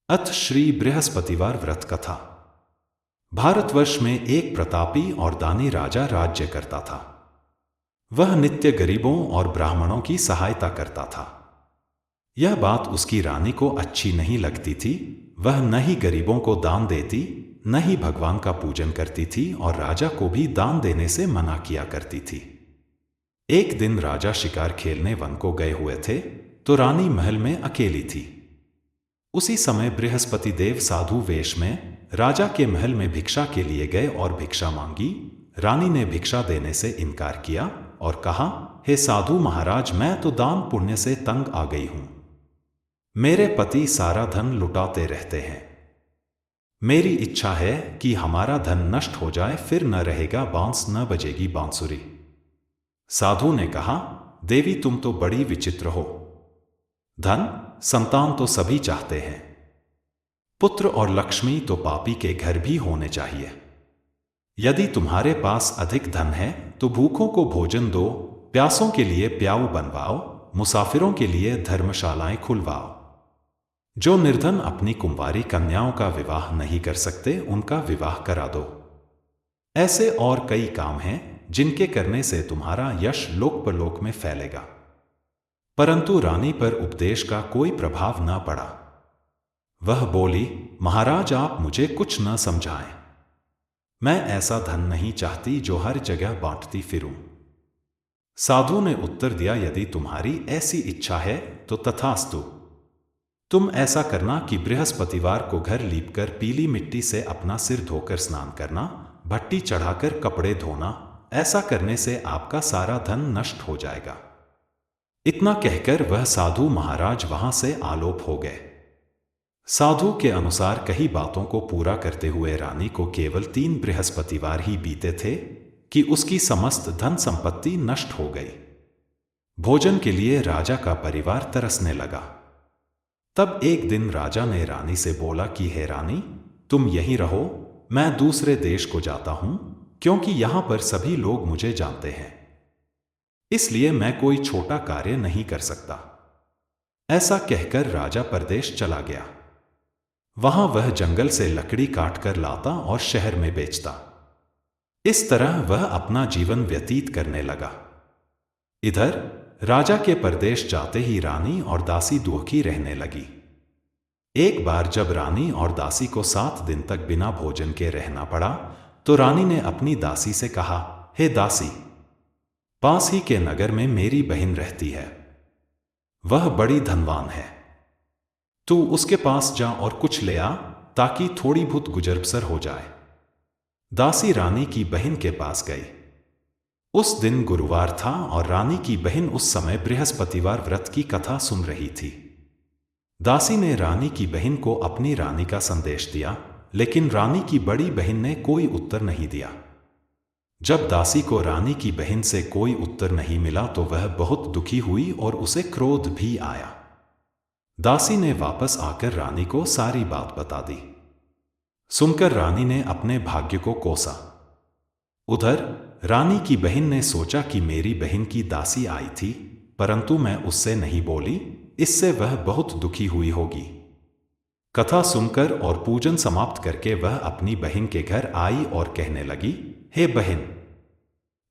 अथ श्री बृहस्पतिवार व्रत कथा। भारतवर्ष में एक प्रतापी और दानी राजा राज्य करता था। वह नित्य गरीबों और ब्राह्मणों की सहायता करता था। यह बात उसकी रानी को अच्छी नहीं लगती थी। वह न ही गरीबों को दान देती, न ही भगवान का पूजन करती थी और राजा को भी दान देने से मना किया करती थी। एक दिन राजा शिकार खेलने वन को गए हुए थे तो रानी महल में अकेली थी। उसी समय बृहस्पति देव साधु वेश में राजा के महल में भिक्षा के लिए गए और भिक्षा मांगी। रानी ने भिक्षा देने से इनकार किया और कहा, हे साधु महाराज, मैं तो दान पुण्य से तंग आ गई हूं। मेरे पति सारा धन लुटाते रहते हैं। मेरी इच्छा है कि हमारा धन नष्ट हो जाए, फिर न रहेगा बांस, न बजेगी बांसुरी। साधु ने कहा, देवी तुम तो बड़ी विचित्र हो। धन संतान तो सभी चाहते हैं, पुत्र और लक्ष्मी तो पापी के घर भी होने चाहिए। यदि तुम्हारे पास अधिक धन है तो भूखों को भोजन दो, प्यासों के लिए प्याऊ बनवाओ, मुसाफिरों के लिए धर्मशालाएं खुलवाओ। जो निर्धन अपनी कुंवारी कन्याओं का विवाह नहीं कर सकते, उनका विवाह करा दो। ऐसे और कई काम हैं जिनके करने से तुम्हारा यश लोक परलोक में फैलेगा। परंतु रानी पर उपदेश का कोई प्रभाव न पड़ा। वह बोली, महाराज आप मुझे कुछ न समझाएं। मैं ऐसा धन नहीं चाहती जो हर जगह बांटती फिरूं। साधु ने उत्तर दिया, यदि तुम्हारी ऐसी इच्छा है तो तथास्तु। तुम ऐसा करना कि बृहस्पतिवार को घर लीपकर पीली मिट्टी से अपना सिर धोकर स्नान करना, भट्टी चढ़ाकर कपड़े धोना। ऐसा करने से आपका सारा धन नष्ट हो जाएगा। इतना कहकर वह साधु महाराज वहां से आलोप हो गए। साधु के अनुसार कई बातों को पूरा करते हुए रानी को केवल 3 बृहस्पतिवार ही बीते थे कि उसकी समस्त धन संपत्ति नष्ट हो गई। भोजन के लिए राजा का परिवार तरसने लगा। तब एक दिन राजा ने रानी से बोला कि हे रानी, तुम यहीं रहो, मैं दूसरे देश को जाता हूं, क्योंकि यहां पर सभी लोग मुझे जानते हैं। इसलिए मैं कोई छोटा कार्य नहीं कर सकता। ऐसा कहकर राजा परदेश चला गया। वहां वह जंगल से लकड़ी काट कर लाता और शहर में बेचता। इस तरह वह अपना जीवन व्यतीत करने लगा। इधर राजा के परदेश जाते ही रानी और दासी दुखी रहने लगी। एक बार जब रानी और दासी को 7 दिन तक बिना भोजन के रहना पड़ा तो रानी ने अपनी दासी से कहा, हे दासी, पास ही के नगर में मेरी बहन रहती है। वह बड़ी धनवान है। तू उसके पास जा और कुछ ले आ ताकि थोड़ी बहुत गुजर बसर हो जाए। दासी रानी की बहन के पास गई। उस दिन गुरुवार था और रानी की बहन उस समय बृहस्पतिवार व्रत की कथा सुन रही थी। दासी ने रानी की बहन को अपनी रानी का संदेश दिया, लेकिन रानी की बड़ी बहन ने कोई उत्तर नहीं दिया। जब दासी को रानी की बहन से कोई उत्तर नहीं मिला तो वह बहुत दुखी हुई और उसे क्रोध भी आया। दासी ने वापस आकर रानी को सारी बात बता दी। सुनकर रानी ने अपने भाग्य को कोसा। उधर रानी की बहन ने सोचा कि मेरी बहन की दासी आई थी, परंतु मैं उससे नहीं बोली, इससे वह बहुत दुखी हुई होगी। कथा सुनकर और पूजन समाप्त करके वह अपनी बहन के घर आई और कहने लगी, हे बहन,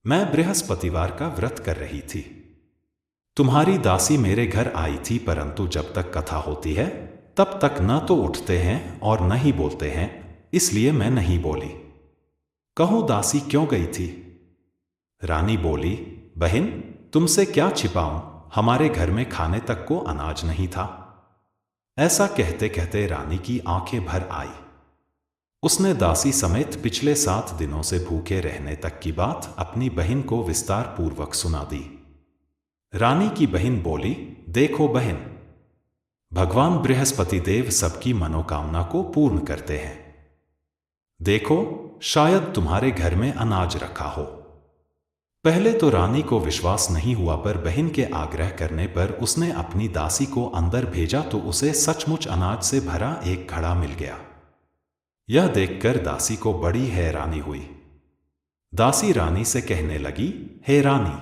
मैं बृहस्पतिवार का व्रत कर रही थी। तुम्हारी दासी मेरे घर आई थी, परंतु जब तक कथा होती है तब तक न तो उठते हैं और न ही बोलते हैं, इसलिए मैं नहीं बोली। कहूं दासी क्यों गई थी? रानी बोली, बहन तुमसे क्या छिपाऊं, हमारे घर में खाने तक को अनाज नहीं था। ऐसा कहते कहते रानी की आंखें भर आई। उसने दासी समेत पिछले 7 दिनों से भूखे रहने तक की बात अपनी बहन को विस्तार पूर्वक सुना दी। रानी की बहन बोली, देखो बहन, भगवान बृहस्पति देव सबकी मनोकामना को पूर्ण करते हैं। देखो, शायद तुम्हारे घर में अनाज रखा हो। पहले तो रानी को विश्वास नहीं हुआ, पर बहन के आग्रह करने पर उसने अपनी दासी को अंदर भेजा तो उसे सचमुच अनाज से भरा एक घड़ा मिल गया। यह देखकर दासी को बड़ी हैरानी हुई। दासी रानी से कहने लगी, हे रानी,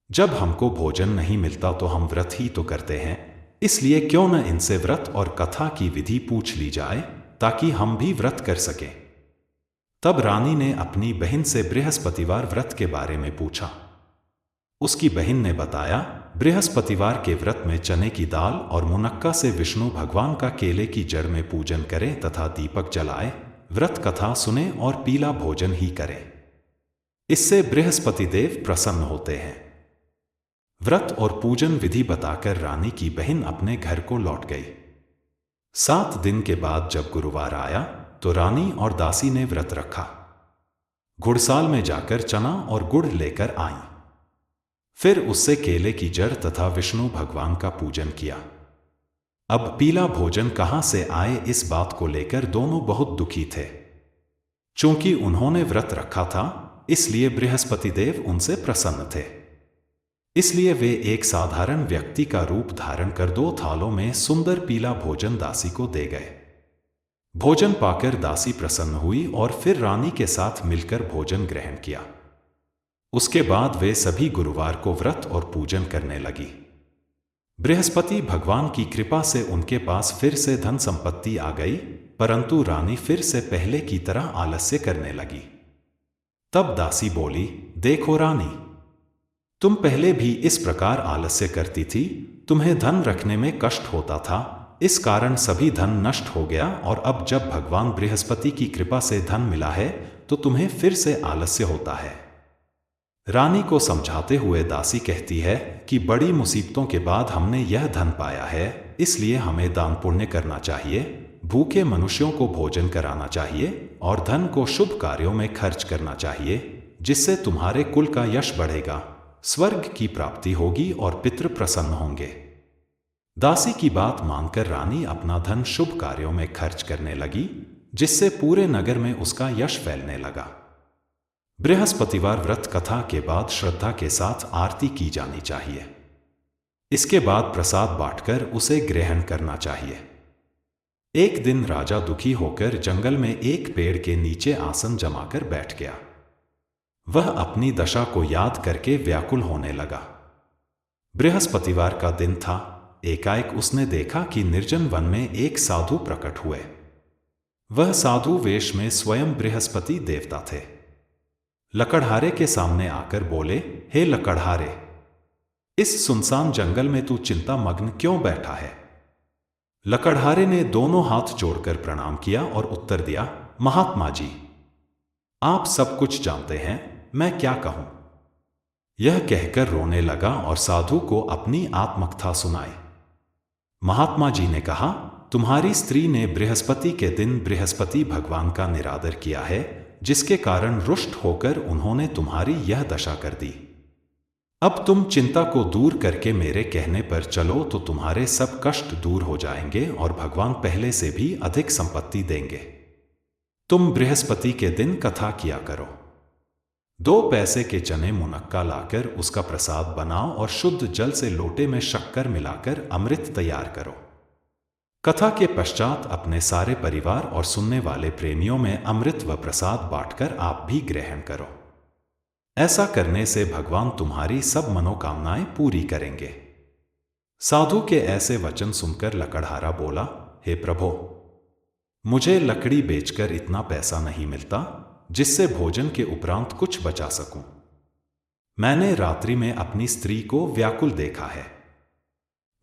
जब हमको भोजन नहीं मिलता तो हम व्रत ही तो करते हैं, इसलिए क्यों न इनसे व्रत और कथा की विधि पूछ ली जाए ताकि हम भी व्रत कर सकें। तब रानी ने अपनी बहन से बृहस्पतिवार व्रत के बारे में पूछा। उसकी बहन ने बताया, बृहस्पतिवार के व्रत में चने की दाल और मुनक्का से विष्णु भगवान का केले की जड़ में पूजन करें तथा दीपक जलाएं, व्रत कथा सुने और पीला भोजन ही करें। इससे बृहस्पति देव प्रसन्न होते हैं। व्रत और पूजन विधि बताकर रानी की बहन अपने घर को लौट गई। 7 दिन के बाद जब गुरुवार आया तो रानी और दासी ने व्रत रखा। घुड़साल में जाकर चना और गुड़ लेकर आईं। फिर उससे केले की जड़ तथा विष्णु भगवान का पूजन किया। अब पीला भोजन कहां से आए, इस बात को लेकर दोनों बहुत दुखी थे। चूंकि उन्होंने व्रत रखा था इसलिए बृहस्पति देव उनसे प्रसन्न थे। इसलिए वे एक साधारण व्यक्ति का रूप धारण कर 2 थालों में सुंदर पीला भोजन दासी को दे गए। भोजन पाकर दासी प्रसन्न हुई और फिर रानी के साथ मिलकर भोजन ग्रहण किया। उसके बाद वे सभी गुरुवार को व्रत और पूजन करने लगी। बृहस्पति भगवान की कृपा से उनके पास फिर से धन संपत्ति आ गई, परंतु रानी फिर से पहले की तरह आलस्य करने लगी। तब दासी बोली, देखो रानी, तुम पहले भी इस प्रकार आलस्य करती थी, तुम्हें धन रखने में कष्ट होता था, इस कारण सभी धन नष्ट हो गया और अब जब भगवान बृहस्पति की कृपा से धन मिला है तो तुम्हें फिर से आलस्य होता है। रानी को समझाते हुए दासी कहती है कि बड़ी मुसीबतों के बाद हमने यह धन पाया है, इसलिए हमें दान पुण्य करना चाहिए, भूखे मनुष्यों को भोजन कराना चाहिए और धन को शुभ कार्यों में खर्च करना चाहिए, जिससे तुम्हारे कुल का यश बढ़ेगा, स्वर्ग की प्राप्ति होगी और पितृ प्रसन्न होंगे। दासी की बात मानकर रानी अपना धन शुभ कार्यों में खर्च करने लगी, जिससे पूरे नगर में उसका यश फैलने लगा। बृहस्पतिवार व्रत कथा के बाद श्रद्धा के साथ आरती की जानी चाहिए। इसके बाद प्रसाद बांटकर उसे ग्रहण करना चाहिए। एक दिन राजा दुखी होकर जंगल में एक पेड़ के नीचे आसन जमाकर बैठ गया। वह अपनी दशा को याद करके व्याकुल होने लगा। बृहस्पतिवार का दिन था। एकाएक उसने देखा कि निर्जन वन में एक साधु प्रकट हुए। वह साधु वेश में स्वयं बृहस्पति देवता थे। लकड़हारे के सामने आकर बोले, हे लकड़हारे, इस सुनसान जंगल में तू चिंता मग्न क्यों बैठा है? लकड़हारे ने दोनों हाथ जोड़कर प्रणाम किया और उत्तर दिया, महात्मा जी, आप सब कुछ जानते हैं, मैं क्या कहूं? यह कहकर रोने लगा और साधु को अपनी आत्मकथा सुनाई। महात्मा जी ने कहा, तुम्हारी स्त्री ने बृहस्पति के दिन बृहस्पति भगवान का निरादर किया है, जिसके कारण रुष्ट होकर उन्होंने तुम्हारी यह दशा कर दी। अब तुम चिंता को दूर करके मेरे कहने पर चलो तो तुम्हारे सब कष्ट दूर हो जाएंगे और भगवान पहले से भी अधिक संपत्ति देंगे। तुम बृहस्पति के दिन कथा किया करो। 2 पैसे के चने मुनक्का लाकर उसका प्रसाद बनाओ और शुद्ध जल से लोटे में शक्कर मिलाकर अमृत तैयार करो। कथा के पश्चात अपने सारे परिवार और सुनने वाले प्रेमियों में अमृत व प्रसाद बांटकर आप भी ग्रहण करो। ऐसा करने से भगवान तुम्हारी सब मनोकामनाएं पूरी करेंगे। साधु के ऐसे वचन सुनकर लकड़हारा बोला, हे प्रभो, मुझे लकड़ी बेचकर इतना पैसा नहीं मिलता जिससे भोजन के उपरांत कुछ बचा सकूं। मैंने रात्रि में अपनी स्त्री को व्याकुल देखा है।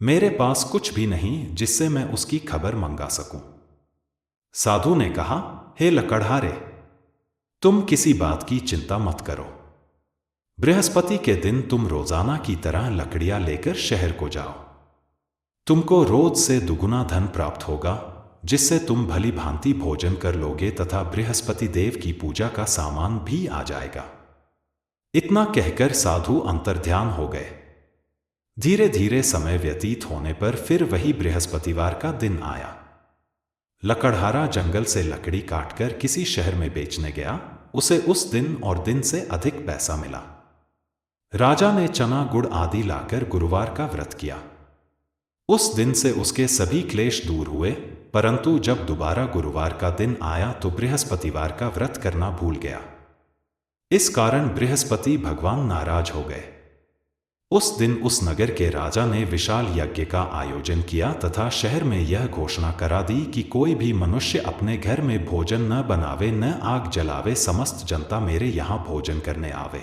मेरे पास कुछ भी नहीं जिससे मैं उसकी खबर मंगा सकूं। साधु ने कहा, हे लकड़हारे, तुम किसी बात की चिंता मत करो। बृहस्पति के दिन तुम रोजाना की तरह लकड़ियां लेकर शहर को जाओ। तुमको रोज से दुगुना धन प्राप्त होगा, जिससे तुम भली भांति भोजन कर लोगे तथा बृहस्पति देव की पूजा का सामान भी आ जाएगा। इतना कहकर साधु अंतर्ध्यान हो गए। धीरे धीरे समय व्यतीत होने पर फिर वही बृहस्पतिवार का दिन आया। लकड़हारा जंगल से लकड़ी काटकर किसी शहर में बेचने गया। उसे उस दिन और दिन से अधिक पैसा मिला। राजा ने चना गुड़ आदि लाकर गुरुवार का व्रत किया। उस दिन से उसके सभी क्लेश दूर हुए, परंतु जब दोबारा गुरुवार का दिन आया तो बृहस्पतिवार का व्रत करना भूल गया। इस कारण बृहस्पति भगवान नाराज हो गए। उस दिन उस नगर के राजा ने विशाल यज्ञ का आयोजन किया तथा शहर में यह घोषणा करा दी कि कोई भी मनुष्य अपने घर में भोजन न बनावे न आग जलावे, समस्त जनता मेरे यहाँ भोजन करने आवे।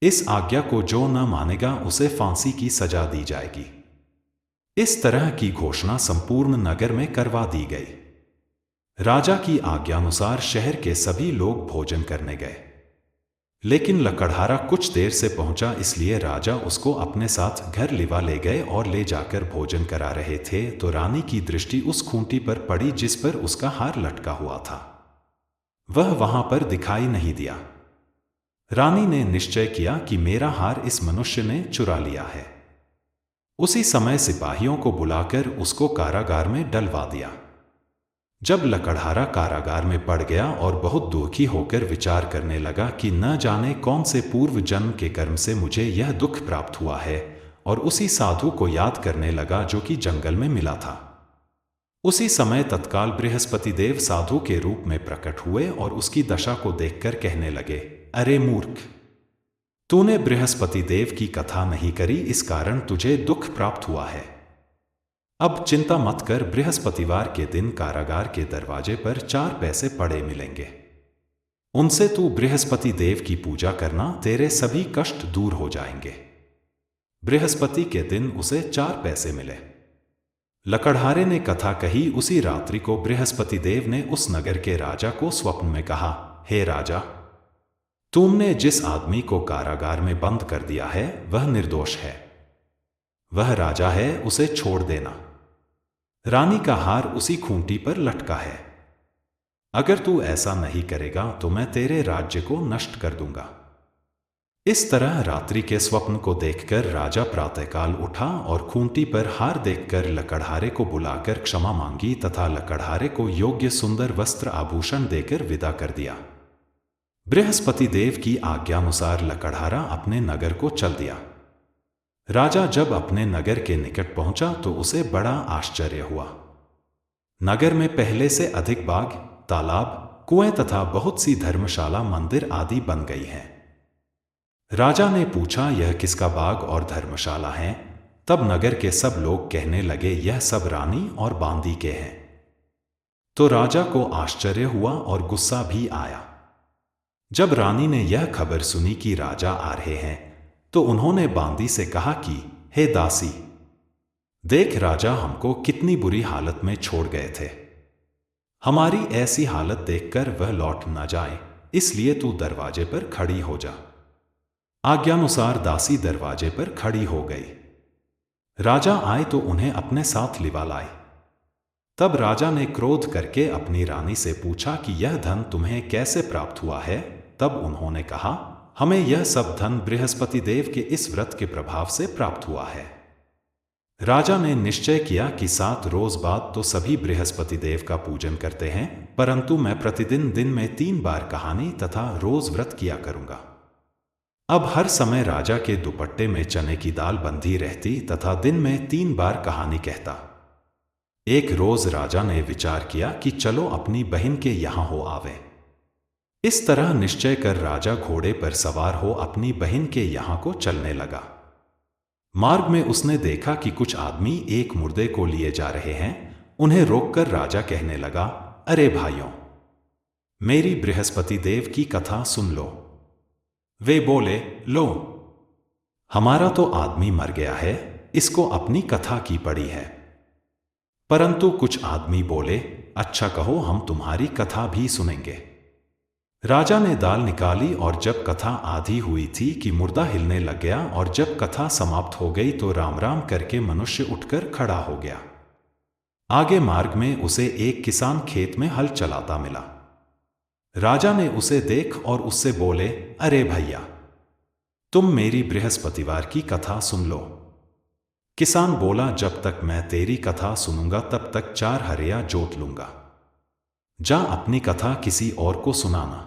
इस आज्ञा को जो न मानेगा उसे फांसी की सजा दी जाएगी। इस तरह की घोषणा संपूर्ण नगर में करवा दी गई। राजा की आज्ञानुसार शहर के सभी लोग भोजन करने गए, लेकिन लकड़हारा कुछ देर से पहुंचा, इसलिए राजा उसको अपने साथ घर लिवा ले गए और ले जाकर भोजन करा रहे थे तो रानी की दृष्टि उस खूंटी पर पड़ी जिस पर उसका हार लटका हुआ था। वह वहां पर दिखाई नहीं दिया। रानी ने निश्चय किया कि मेरा हार इस मनुष्य ने चुरा लिया है। उसी समय सिपाहियों को बुलाकर उसको कारागार में डलवा दिया। जब लकड़हारा कारागार में पड़ गया और बहुत दुखी होकर विचार करने लगा कि न जाने कौन से पूर्व जन्म के कर्म से मुझे यह दुख प्राप्त हुआ है, और उसी साधु को याद करने लगा जो कि जंगल में मिला था। उसी समय तत्काल बृहस्पति देव साधु के रूप में प्रकट हुए और उसकी दशा को देखकर कहने लगे, अरे मूर्ख, तूने बृहस्पति देव की कथा नहीं करी, इस कारण तुझे दुख प्राप्त हुआ है। अब चिंता मत कर, बृहस्पतिवार के दिन कारागार के दरवाजे पर 4 पैसे पड़े मिलेंगे। उनसे तू बृहस्पति देव की पूजा करना, तेरे सभी कष्ट दूर हो जाएंगे। बृहस्पति के दिन उसे 4 पैसे मिले। लकड़हारे ने कथा कही। उसी रात्रि को बृहस्पति देव ने उस नगर के राजा को स्वप्न में कहा, हे राजा, तुमने जिस आदमी को कारागार में बंद कर दिया है वह निर्दोष है। वह राजा है, उसे छोड़ देना। रानी का हार उसी खूंटी पर लटका है। अगर तू ऐसा नहीं करेगा तो मैं तेरे राज्य को नष्ट कर दूंगा। इस तरह रात्रि के स्वप्न को देखकर राजा प्रातःकाल उठा और खूंटी पर हार देखकर लकड़हारे को बुलाकर क्षमा मांगी तथा लकड़हारे को योग्य सुंदर वस्त्र आभूषण देकर विदा कर दिया। बृहस्पति देव की आज्ञानुसार लकड़हारा अपने नगर को चल दिया। राजा जब अपने नगर के निकट पहुंचा तो उसे बड़ा आश्चर्य हुआ। नगर में पहले से अधिक बाग, तालाब, कुएं तथा बहुत सी धर्मशाला, मंदिर आदि बन गई हैं। राजा ने पूछा, यह किसका बाग और धर्मशाला है? तब नगर के सब लोग कहने लगे, यह सब रानी और बांदी के हैं। तो राजा को आश्चर्य हुआ और गुस्सा भी आया। जब रानी ने यह खबर सुनी कि राजा आ रहे हैं तो उन्होंने बांदी से कहा कि हे दासी, देख राजा हमको कितनी बुरी हालत में छोड़ गए थे। हमारी ऐसी हालत देखकर वह लौट न जाए, इसलिए तू दरवाजे पर खड़ी हो जा। आज्ञानुसार दासी दरवाजे पर खड़ी हो गई। राजा आए तो उन्हें अपने साथ लिवा लाए। तब राजा ने क्रोध करके अपनी रानी से पूछा कि यह धन तुम्हें कैसे प्राप्त हुआ है? तब उन्होंने कहा, हमें यह सब धन बृहस्पति देव के इस व्रत के प्रभाव से प्राप्त हुआ है। राजा ने निश्चय किया कि 7 रोज बाद तो सभी बृहस्पति देव का पूजन करते हैं, परंतु मैं प्रतिदिन दिन में 3 बार कहानी तथा रोज व्रत किया करूंगा। अब हर समय राजा के दुपट्टे में चने की दाल बंधी रहती तथा दिन में 3 बार कहानी कहता। एक रोज राजा ने विचार किया कि चलो अपनी बहन के यहां हो आवे। इस तरह निश्चय कर राजा घोड़े पर सवार हो अपनी बहन के यहां को चलने लगा। मार्ग में उसने देखा कि कुछ आदमी एक मुर्दे को लिए जा रहे हैं। उन्हें रोककर राजा कहने लगा, अरे भाइयों, मेरी बृहस्पति देव की कथा सुन लो। वे बोले, लो, हमारा तो आदमी मर गया है, इसको अपनी कथा की पड़ी है। परंतु कुछ आदमी बोले, अच्छा कहो, हम तुम्हारी कथा भी सुनेंगे। राजा ने दाल निकाली और जब कथा आधी हुई थी कि मुर्दा हिलने लग गया, और जब कथा समाप्त हो गई तो राम राम करके मनुष्य उठकर खड़ा हो गया। आगे मार्ग में उसे एक किसान खेत में हल चलाता मिला। राजा ने उसे देख और उससे बोले, अरे भैया, तुम मेरी बृहस्पतिवार की कथा सुन लो। किसान बोला, जब तक मैं तेरी कथा सुनूंगा तब तक 4 हरिया जोत लूंगा। जा अपनी कथा किसी और को सुनाना।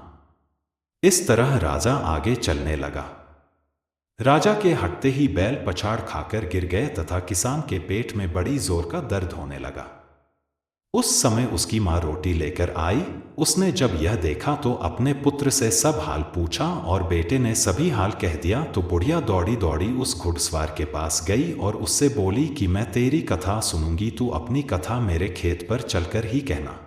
इस तरह राजा आगे चलने लगा। राजा के हटते ही बैल पछाड़ खाकर गिर गए तथा किसान के पेट में बड़ी जोर का दर्द होने लगा। उस समय उसकी माँ रोटी लेकर आई। उसने जब यह देखा तो अपने पुत्र से सब हाल पूछा और बेटे ने सभी हाल कह दिया। तो बुढ़िया दौड़ी दौड़ी उस घुड़सवार के पास गई और उससे बोली कि मैं तेरी कथा सुनूंगी, तू अपनी कथा मेरे खेत पर चलकर ही कहना।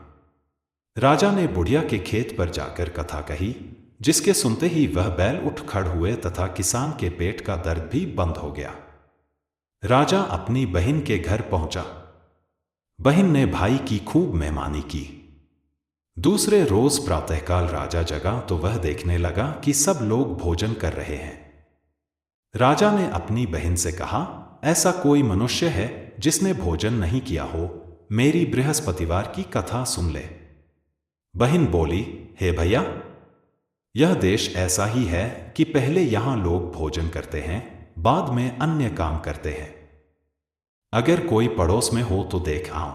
राजा ने बुढ़िया के खेत पर जाकर कथा कही, जिसके सुनते ही वह बैल उठ खड़ हुए तथा किसान के पेट का दर्द भी बंद हो गया। राजा अपनी बहन के घर पहुंचा। बहन ने भाई की खूब मेहमानी की। दूसरे रोज प्रातःकाल राजा जगा तो वह देखने लगा कि सब लोग भोजन कर रहे हैं। राजा ने अपनी बहन से कहा, ऐसा कोई मनुष्य है जिसने भोजन नहीं किया हो, मेरी बृहस्पतिवार की कथा सुन ले। बहन बोली, हे भैया, यह देश ऐसा ही है कि पहले यहां लोग भोजन करते हैं, बाद में अन्य काम करते हैं। अगर कोई पड़ोस में हो तो देख आओ।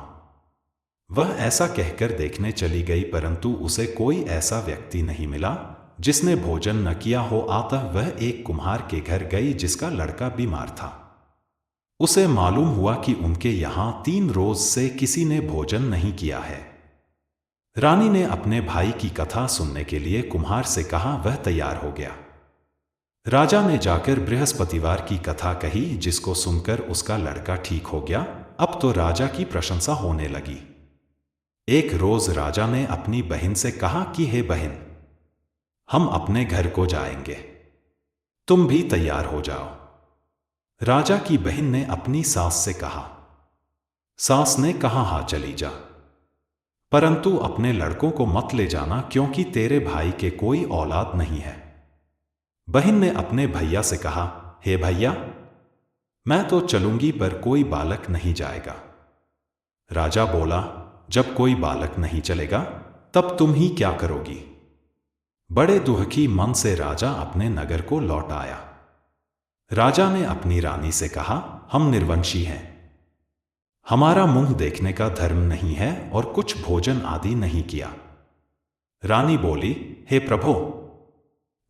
वह ऐसा कहकर देखने चली गई, परंतु उसे कोई ऐसा व्यक्ति नहीं मिला जिसने भोजन न किया हो। अतः वह एक कुम्हार के घर गई जिसका लड़का बीमार था। उसे मालूम हुआ कि उनके यहां 3 रोज से किसी ने भोजन नहीं किया है। रानी ने अपने भाई की कथा सुनने के लिए कुम्हार से कहा। वह तैयार हो गया। राजा ने जाकर बृहस्पतिवार की कथा कही, जिसको सुनकर उसका लड़का ठीक हो गया। अब तो राजा की प्रशंसा होने लगी। एक रोज राजा ने अपनी बहन से कहा कि हे बहन, हम अपने घर को जाएंगे, तुम भी तैयार हो जाओ। राजा की बहन ने अपनी सास से कहा। सास ने कहा, हाँ चली जा, परंतु अपने लड़कों को मत ले जाना, क्योंकि तेरे भाई के कोई औलाद नहीं है। बहन ने अपने भैया से कहा, हे भैया, मैं तो चलूंगी पर कोई बालक नहीं जाएगा। राजा बोला, जब कोई बालक नहीं चलेगा तब तुम ही क्या करोगी। बड़े दुखी मन से राजा अपने नगर को लौट आया। राजा ने अपनी रानी से कहा, हम निर्वंशी हैं, हमारा मुंह देखने का धर्म नहीं है और कुछ भोजन आदि नहीं किया। रानी बोली, हे प्रभु,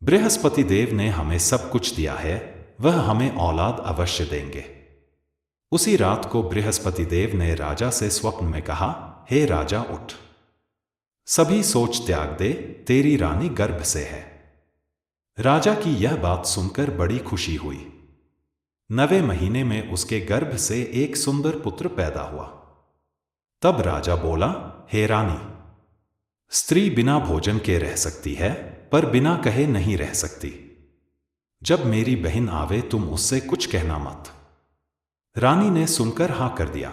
बृहस्पति देव ने हमें सब कुछ दिया है, वह हमें औलाद अवश्य देंगे। उसी रात को बृहस्पति देव ने राजा से स्वप्न में कहा, हे राजा उठ, सभी सोच त्याग दे, तेरी रानी गर्भ से है। राजा की यह बात सुनकर बड़ी खुशी हुई। 9वें महीने में उसके गर्भ से एक सुंदर पुत्र पैदा हुआ। तब राजा बोला, हे रानी, स्त्री बिना भोजन के रह सकती है पर बिना कहे नहीं रह सकती। जब मेरी बहन आवे तुम उससे कुछ कहना मत। रानी ने सुनकर हाँ कर दिया।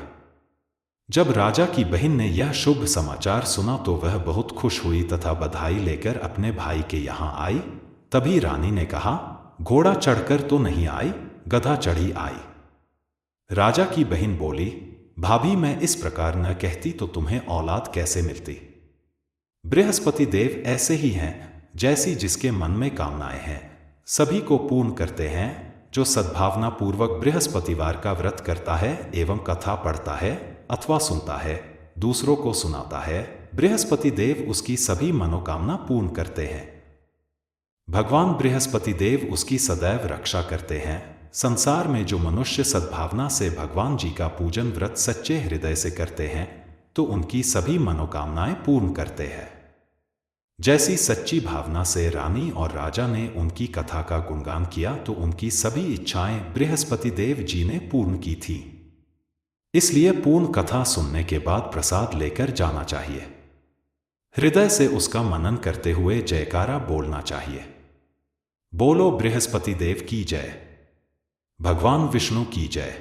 जब राजा की बहन ने यह शुभ समाचार सुना तो वह बहुत खुश हुई तथा बधाई लेकर अपने भाई के यहां आई। तभी रानी ने कहा, घोड़ा चढ़कर तो नहीं आई, गधा चढ़ी आई। राजा की बहन बोली, भाभी, मैं इस प्रकार न कहती तो तुम्हें औलाद कैसे मिलती। बृहस्पति देव ऐसे ही हैं, जैसी जिसके मन में कामनाएं हैं सभी को पूर्ण करते हैं। जो सद्भावना पूर्वक बृहस्पतिवार का व्रत करता है एवं कथा पढ़ता है अथवा सुनता है, दूसरों को सुनाता है, बृहस्पति देव उसकी सभी मनोकामना पूर्ण करते हैं। भगवान बृहस्पति देव उसकी सदैव रक्षा करते हैं। संसार में जो मनुष्य सद्भावना से भगवान जी का पूजन व्रत सच्चे हृदय से करते हैं तो उनकी सभी मनोकामनाएं पूर्ण करते हैं। जैसी सच्ची भावना से रानी और राजा ने उनकी कथा का गुणगान किया तो उनकी सभी इच्छाएं बृहस्पति देव जी ने पूर्ण की थी। इसलिए पूर्ण कथा सुनने के बाद प्रसाद लेकर जाना चाहिए। हृदय से उसका मनन करते हुए जयकारा बोलना चाहिए। बोलो बृहस्पति देव की जय, भगवान विष्णु की जय।